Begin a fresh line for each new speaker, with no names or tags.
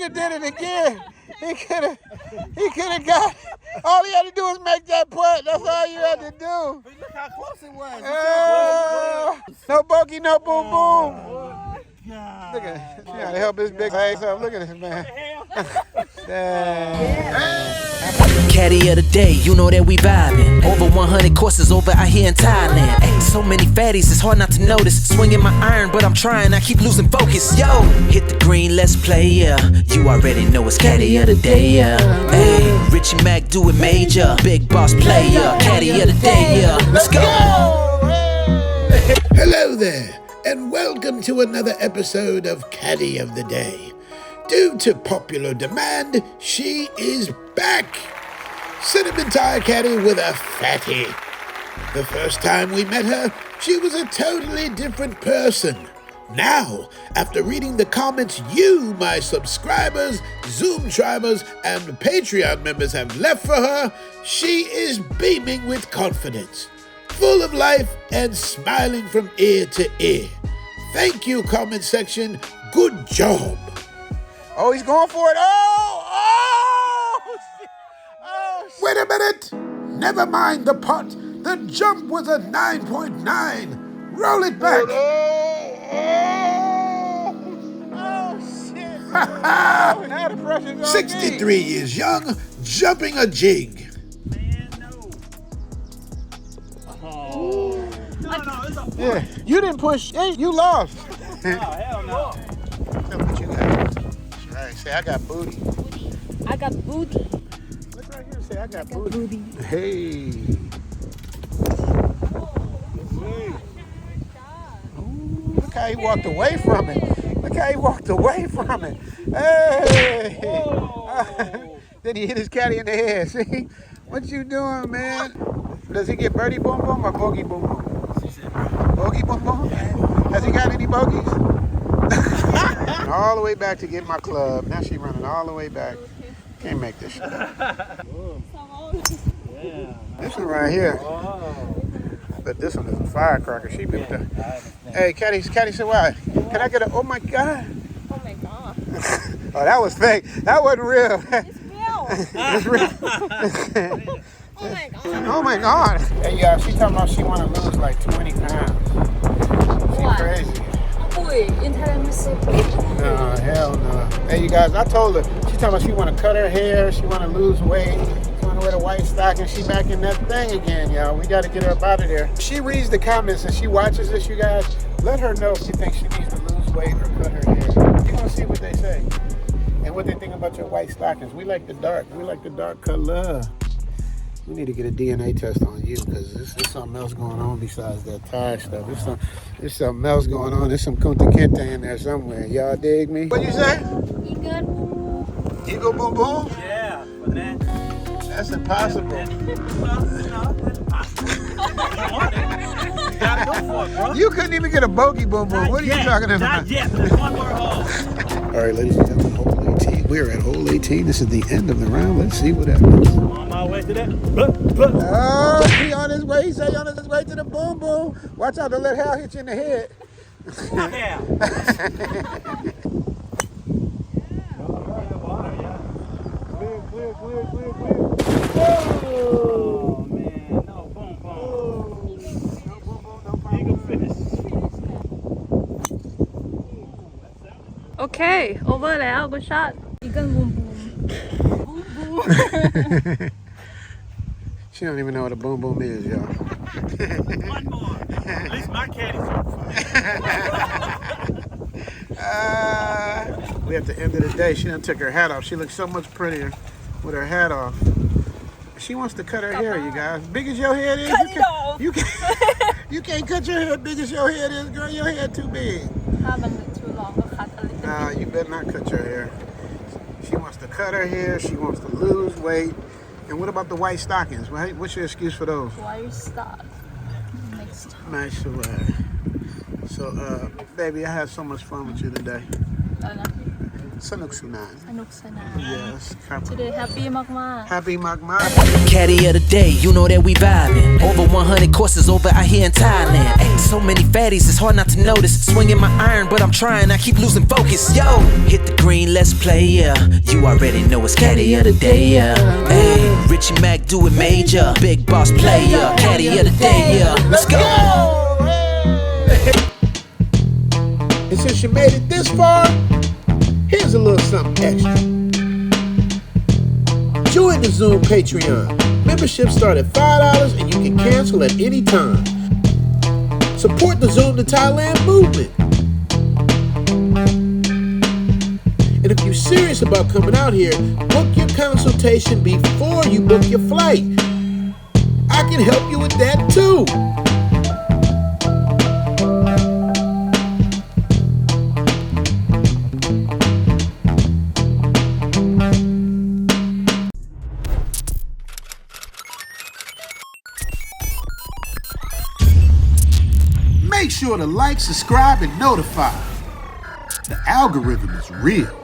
have did it again. He could have got. All he had to do was make that putt. That's all you had to do.
But look how close it was.
No bogey, no boom boom.
God.
Look at him. He gotta help his big legs up. Look at this man.
Caddy of the day, you know that we vibing. Over 100 courses over out here in Thailand. Ay, so many fatties, it's hard not to notice. Swinging my iron, but I'm trying, I keep losing focus. Yo, hit the green, let's play, yeah. You already know it's Caddy of the day, yeah. Hey, Richie Mac, do it major. Big boss player, Caddy of the day, yeah. Let's go.
Hello there, and welcome to another episode of Caddy of the Day. Due to popular demand, she is back. Cinnamon Tire Caddy with a fatty. The first time we met her, she was a totally different person. Now, after reading the comments you, my subscribers, Zoom tribers, and Patreon members have left for her, she is beaming with confidence, full of life and smiling from ear to ear. Thank you, comment section. Good job.
Oh, he's going for it. Oh, shit.
Wait a minute. Never mind the putt. The jump was a 9.9. Roll it back.
Shit. Now the pressure's on
63 years young, jumping a jig.
Man, no. Oh. No, it's a push.
Yeah, you didn't push. Hey, you lost.
Oh, hell no.
Tell me what you got. Right, say I got booty.
I got booty.
Look right here. Say I got booty. Hey. Ooh, look how he walked away from it. Look how he walked away from it. Hey. Then he hit his caddy in the head. See? What you doing, man? Does he get birdie boom boom or bogey boom boom? Bogey boom boom? Has he got any bogeys? All the way back to get my club. Now she running all the way back. Can't make this shit up.
Yeah.
This one right here. But this one is a firecracker. She been with the. Hey, Caddy said why? Can I get a? Oh my God.
Oh my god.
Oh, that was fake. That wasn't real.
It's real.
It's real.
Oh my god.
Oh my God. Hey, y'all, she talking about she want to lose like 20 pounds. She
What?
crazy.
Boy, in Thailand is so big.
No, hell no. Hey, you guys, I told her. She talking about she want to cut her hair. She want to lose weight. She want to wear the white stockings. She back in that thing again, y'all. We got to get her up out of there. She reads the comments and she watches this, you guys. Let her know if she thinks she needs to lose weight or cut her hair. You're going to see what they say. And what they think about your white stockings. We like the dark. We like the dark color. We need to get a DNA test on you because there's something else going on besides that Thai stuff. There's something else going on. There's some Kunta Kinte in there somewhere. Y'all dig me? What you say? Eagle boom boom?
Yeah, but then.
That's impossible.
Gotta go for it, bro.
You couldn't even get a bogey boom boom. What are you talking about?
Not yet, but there's one more hole.
All right, ladies and gentlemen, hole 18. We're at hole 18. This is the end of the round. Let's see what happens.
On my way to that.
Oh, he on his way. He say on his way to the boom boom. Watch out, don't let Hal hit you in the head.
Yeah. Oh, man. No, boom, boom. You can finish.
Okay, over แล้ว good shot อีกเกิลบูมบูม
She don't even know what a boom boom is, y'all.
One more. At least my caddy's up for
We at the end of the day, she done took her hat off. She looks so much prettier with her hat off. She wants to cut her hair, you guys. Big as your head is, you can't cut your hair big as your head is, girl. Your hair too big.
ถ้ามัน too long ก็ cut a little
Nah, you better not cut your hair. She wants to cut her hair. She wants to lose weight. And what about the white stockings? What's your excuse for those?
why you start next time
Nice to So, baby, I had so much fun with you today.
แล้วนะ
สนุกสนาน
สนุกสนาน
yes ครับ
today happy มาก
happy มาก
Caddy of the day, you know that we vibing. Over 100 courses over out here in Thailand. Ay, so many fatties, it's hard not to notice. Swinging my iron, but I'm trying, I keep losing focus. Yo, hit the green, let's play, yeah. You already know it's Caddy of the day, yeah. Hey, Richie Mac do it major. Big boss player, Caddy of the day, yeah. Let's go.
And since you made it this far, here's a little something extra. Join the Zoom Patreon. Memberships start at $5 and you can cancel at any time. Support the Zoom to Thailand movement. And if you're serious about coming out here, book your consultation before you book your flight. I can help you with that too. Make sure to like, subscribe, and notify. The algorithm is real.